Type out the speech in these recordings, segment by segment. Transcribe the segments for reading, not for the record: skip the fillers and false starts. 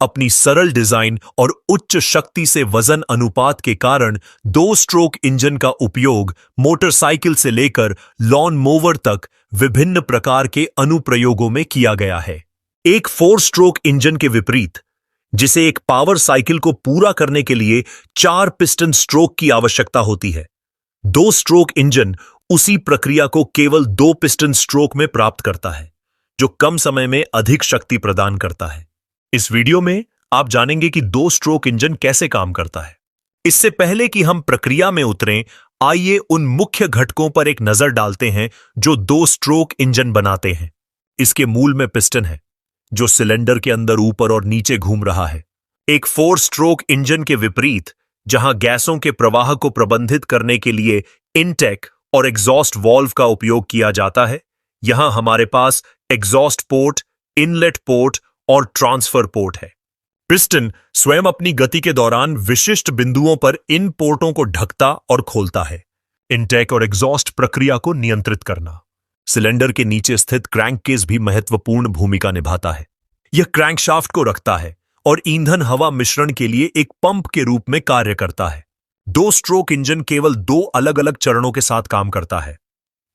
अपनी सरल डिजाइन और उच्च शक्ति से वजन अनुपात के कारण 2 स्ट्रोक इंजन का उपयोग मोटरसाइकिल से लेकर लॉन मोवर तक विभिन्न प्रकार के अनुप्रयोगों में किया गया है। एक 4 स्ट्रोक इंजन के विपरीत, जिसे एक पावर साइकिल को पूरा करने के लिए 4 पिस्टन स्ट्रोक की आवश्यकता होती है, 2 स्ट्रोक इंजन उसी प्रक्रिया को केवल 2 पिस्टन स्ट्रोक में प्राप्त करता है, जो कम समय में अधिक शक्ति प्रदान करता है। इस वीडियो में आप जानेंगे कि 2 स्ट्रोक इंजन कैसे काम करता है। इससे पहले कि हम प्रक्रिया में उतरें, आइए उन मुख्य घटकों पर एक नजर डालते हैं जो 2 स्ट्रोक इंजन बनाते हैं। इसके मूल में पिस्टन है, जो सिलेंडर के अंदर ऊपर और नीचे घूम रहा है। एक 4 स्ट्रोक इंजन के विपरीत, जहां गैसों के प्रवाह को प्रबंधित करने के लिए इनटेक और एग्जॉस्ट वाल्व का उपयोग किया जाता है, यहां हमारे पास एग्जॉस्ट पोर्ट, इनलेट पोर्ट और ट्रांसफर पोर्ट है। पिस्टन स्वयं अपनी गति के दौरान विशिष्ट बिंदुओं पर इन पोर्टों को ढकता और खोलता है। इनटेक और एग्जॉस्ट प्रक्रिया को नियंत्रित करना। सिलेंडर के नीचे स्थित क्रैंककेस भी महत्वपूर्ण भूमिका निभाता है। यह क्रैंकशाफ्ट को रखता है और ईंधन हवा मिश्रण के लिए एक पंप के रूप में कार्य करता है। 2 स्ट्रोक इंजन केवल 2 अलग अलग चरणों के साथ काम करता है,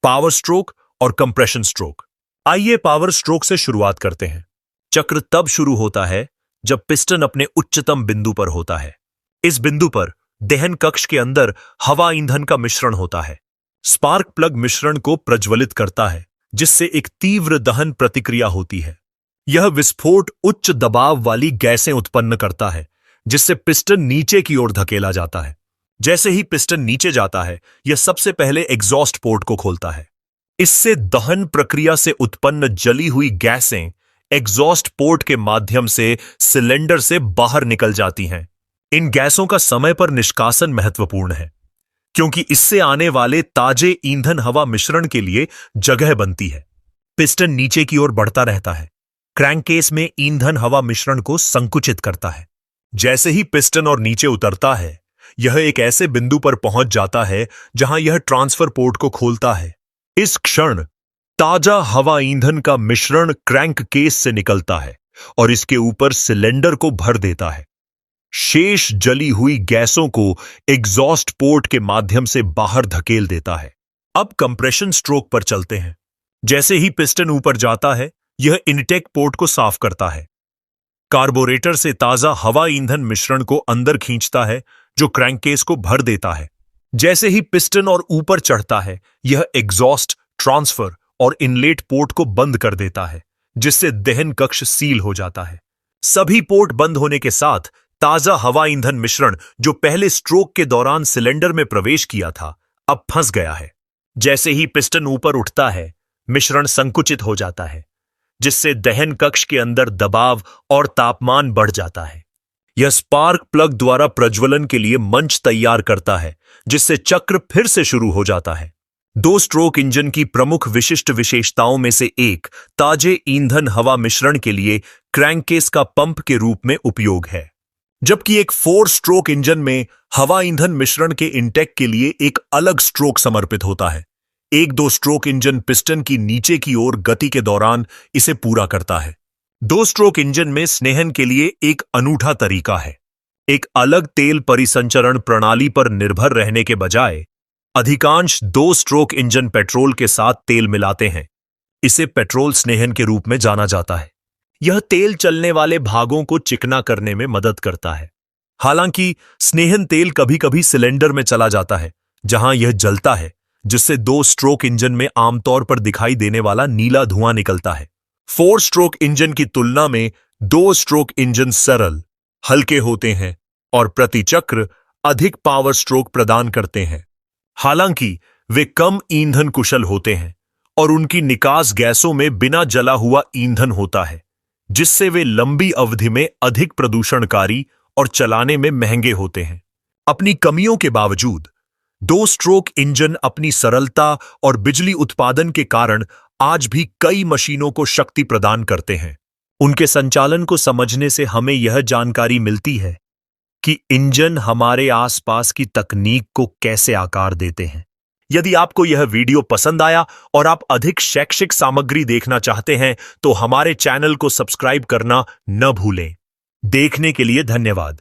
पावर स्ट्रोक और कंप्रेशन स्ट्रोक। आइए पावर स्ट्रोक से शुरुआत करते हैं। चक्र तब शुरू होता है जब पिस्टन अपने उच्चतम बिंदु पर होता है। इस बिंदु पर दहन कक्ष के अंदर हवा ईंधन का मिश्रण होता है। स्पार्क प्लग मिश्रण को प्रज्वलित करता है, जिससे एक तीव्र दहन प्रतिक्रिया होती है। यह विस्फोट उच्च दबाव वाली गैसें उत्पन्न करता है, जिससे पिस्टन नीचे की ओर धकेला जाता है। जैसे ही पिस्टन नीचे जाता है, यह सबसे पहले एग्जॉस्ट पोर्ट को खोलता है। इससे दहन प्रक्रिया से उत्पन्न जली हुई गैसें एग्जॉस्ट पोर्ट के माध्यम से सिलेंडर से बाहर निकल जाती हैं। इन गैसों का समय पर निष्कासन महत्वपूर्ण है, क्योंकि इससे आने वाले ताजे ईंधन हवा मिश्रण के लिए जगह बनती है। पिस्टन नीचे की ओर बढ़ता रहता है, क्रैंककेस में ईंधन हवा मिश्रण को संकुचित करता है। जैसे ही पिस्टन और नीचे उतरता है, यह एक ऐसे बिंदु पर पहुंच जाता है जहां यह ट्रांसफर पोर्ट को खोलता है। इस क्षण ताजा हवा ईंधन का मिश्रण क्रैंककेस से निकलता है और इसके ऊपर सिलेंडर को भर देता है। शेष जली हुई गैसों को एग्जॉस्ट पोर्ट के माध्यम से बाहर धकेल देता है। अब कंप्रेशन स्ट्रोक पर चलते हैं। जैसे ही पिस्टन ऊपर जाता है, यह इनटेक पोर्ट को साफ करता है। कार्बोरेटर से ताजा हवा ईंधन मिश्रण को अंदर खींचता है, जो क्रैंककेस को भर देता है। जैसे ही पिस्टन और ऊपर चढ़ता है, यह एग्जॉस्ट, ट्रांसफर और इनलेट पोर्ट को बंद कर देता है, जिससे दहन कक्ष सील हो जाता है। सभी पोर्ट बंद होने के साथ ताजा हवा ईंधन मिश्रण, जो पहले स्ट्रोक के दौरान सिलेंडर में प्रवेश किया था, अब फंस गया है। जैसे ही पिस्टन ऊपर उठता है, मिश्रण संकुचित हो जाता है, जिससे दहन कक्ष के अंदर दबाव और तापमान बढ़ जाता है। यह स्पार्क प्लग द्वारा प्रज्वलन के लिए मंच तैयार करता है, जिससे चक्र फिर से शुरू हो जाता है। 2 स्ट्रोक इंजन की प्रमुख विशिष्ट विशेषताओं में से एक ताजे ईंधन हवा मिश्रण के लिए क्रैंककेस का पंप के रूप में उपयोग है, जबकि एक 4 स्ट्रोक इंजन में हवा ईंधन मिश्रण के इंटेक के लिए एक अलग स्ट्रोक समर्पित होता है। एक 2 स्ट्रोक इंजन पिस्टन की नीचे की ओर गति के दौरान इसे पूरा करता है। 2 स्ट्रोक इंजन में स्नेहन के लिए एक अनूठा तरीका है। एक अलग तेल परिसंचरण प्रणाली पर निर्भर रहने के बजाय अधिकांश 2 स्ट्रोक इंजन पेट्रोल के साथ तेल मिलाते हैं। इसे पेट्रोल स्नेहन के रूप में जाना जाता है। यह तेल चलने वाले भागों को चिकना करने में मदद करता है। हालांकि स्नेहन तेल कभी कभी सिलेंडर में चला जाता है, जहां यह जलता है, जिससे 2 स्ट्रोक इंजन में आमतौर पर दिखाई देने वाला नीला धुआं निकलता है। 4 स्ट्रोक इंजन की तुलना में 2 स्ट्रोक इंजन सरल, हल्के होते हैं और प्रति चक्र अधिक पावर स्ट्रोक प्रदान करते हैं। हालांकि वे कम ईंधन कुशल होते हैं और उनकी निकास गैसों में बिना जला हुआ ईंधन होता है, जिससे वे लंबी अवधि में अधिक प्रदूषणकारी और चलाने में महंगे होते हैं। अपनी कमियों के बावजूद 2 स्ट्रोक इंजन अपनी सरलता और बिजली उत्पादन के कारण आज भी कई मशीनों को शक्ति प्रदान करते हैं। उनके संचालन को समझने से हमें यह जानकारी मिलती है कि इंजन हमारे आसपास की तकनीक को कैसे आकार देते हैं। यदि आपको यह वीडियो पसंद आया और आप अधिक शैक्षिक सामग्री देखना चाहते हैं, तो हमारे चैनल को सब्सक्राइब करना न भूलें। देखने के लिए धन्यवाद।